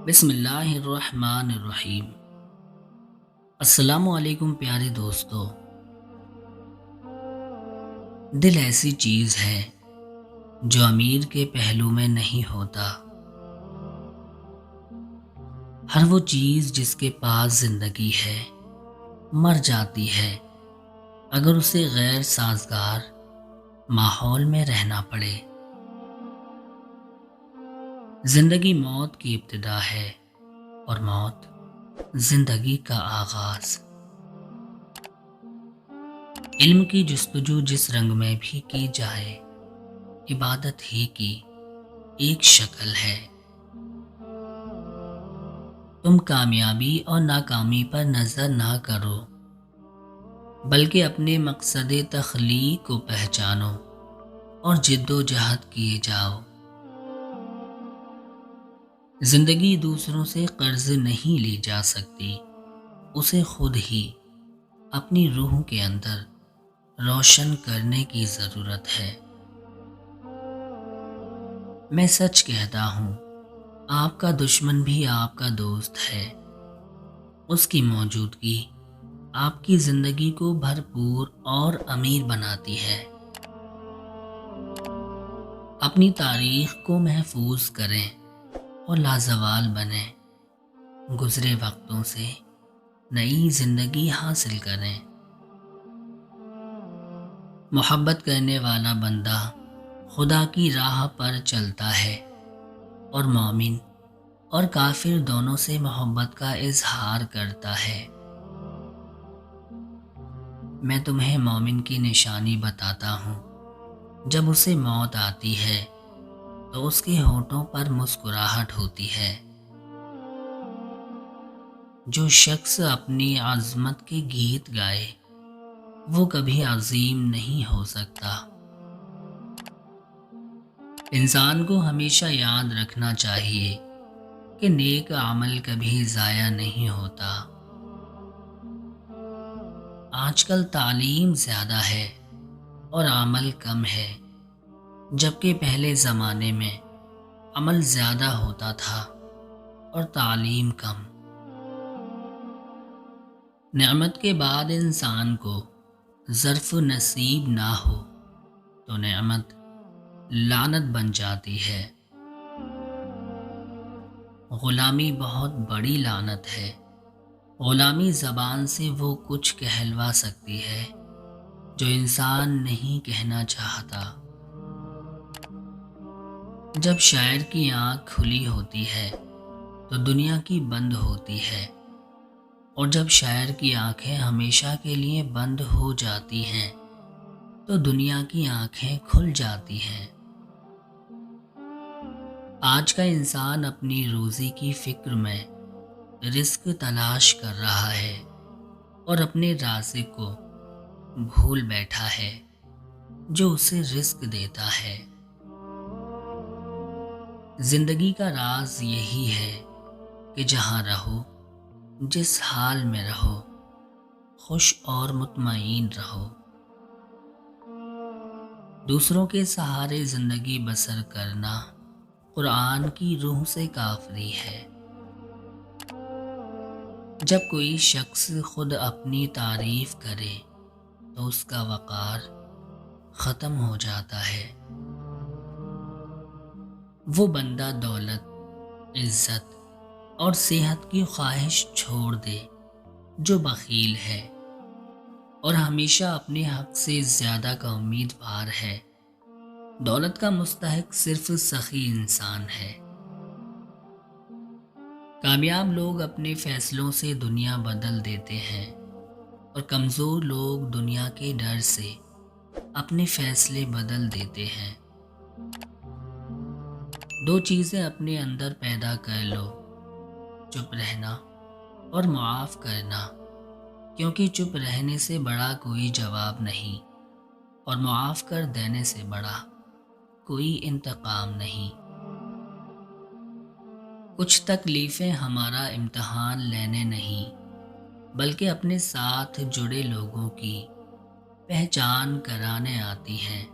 بسم اللہ الرحمن الرحیم۔ السلام علیکم پیارے دوستو۔ دل ایسی چیز ہے جو امیر کے پہلو میں نہیں ہوتا۔ ہر وہ چیز جس کے پاس زندگی ہے مر جاتی ہے اگر اسے غیر سازگار ماحول میں رہنا پڑے۔ زندگی موت کی ابتدا ہے اور موت زندگی کا آغاز۔ علم کی جستجو جس رنگ میں بھی کی جائے عبادت ہی کی ایک شکل ہے۔ تم کامیابی اور ناکامی پر نظر نہ کرو بلکہ اپنے مقصد تخلیق کو پہچانو اور جد و جہد کیے جاؤ۔ زندگی دوسروں سے قرض نہیں لی جا سکتی، اسے خود ہی اپنی روح کے اندر روشن کرنے کی ضرورت ہے۔ میں سچ کہتا ہوں، آپ کا دشمن بھی آپ کا دوست ہے۔ اس کی موجودگی آپ کی زندگی کو بھرپور اور امیر بناتی ہے۔ اپنی تاریخ کو محفوظ کریں اور لازوال بنیں۔ گزرے وقتوں سے نئی زندگی حاصل کریں۔ محبت کرنے والا بندہ خدا کی راہ پر چلتا ہے اور مومن اور کافر دونوں سے محبت کا اظہار کرتا ہے۔ میں تمہیں مومن کی نشانی بتاتا ہوں، جب اسے موت آتی ہے تو اس کے ہونٹوں پر مسکراہٹ ہوتی ہے۔ جو شخص اپنی عظمت کے گیت گائے وہ کبھی عظیم نہیں ہو سکتا۔ انسان کو ہمیشہ یاد رکھنا چاہیے کہ نیک عمل کبھی ضائع نہیں ہوتا۔ آج کل تعلیم زیادہ ہے اور عمل کم ہے، جبکہ پہلے زمانے میں عمل زیادہ ہوتا تھا اور تعلیم کم۔ نعمت کے بعد انسان کو ظرف نصیب نہ ہو تو نعمت لعنت بن جاتی ہے۔ غلامی بہت بڑی لعنت ہے۔ غلامی زبان سے وہ کچھ کہلوا سکتی ہے جو انسان نہیں کہنا چاہتا۔ جب شاعر کی آنکھ کھلی ہوتی ہے تو دنیا کی بند ہوتی ہے، اور جب شاعر کی آنکھیں ہمیشہ کے لیے بند ہو جاتی ہیں تو دنیا کی آنکھیں کھل جاتی ہیں۔ آج کا انسان اپنی روزی کی فکر میں رزق تلاش کر رہا ہے اور اپنے رازق کو بھول بیٹھا ہے جو اسے رزق دیتا ہے۔ زندگی کا راز یہی ہے کہ جہاں رہو، جس حال میں رہو، خوش اور مطمئن رہو۔ دوسروں کے سہارے زندگی بسر کرنا قرآن کی روح سے کافری ہے۔ جب کوئی شخص خود اپنی تعریف کرے تو اس کا وقار ختم ہو جاتا ہے۔ وہ بندہ دولت، عزت اور صحت کی خواہش چھوڑ دے جو بخیل ہے اور ہمیشہ اپنے حق سے زیادہ کا امیدوار ہے۔ دولت کا مستحق صرف سخی انسان ہے۔ کامیاب لوگ اپنے فیصلوں سے دنیا بدل دیتے ہیں اور کمزور لوگ دنیا کے ڈر سے اپنے فیصلے بدل دیتے ہیں۔ دو چیزیں اپنے اندر پیدا کر لو، چپ رہنا اور معاف کرنا، کیونکہ چپ رہنے سے بڑا کوئی جواب نہیں اور معاف کر دینے سے بڑا کوئی انتقام نہیں۔ کچھ تکلیفیں ہمارا امتحان لینے نہیں بلکہ اپنے ساتھ جڑے لوگوں کی پہچان کرانے آتی ہیں۔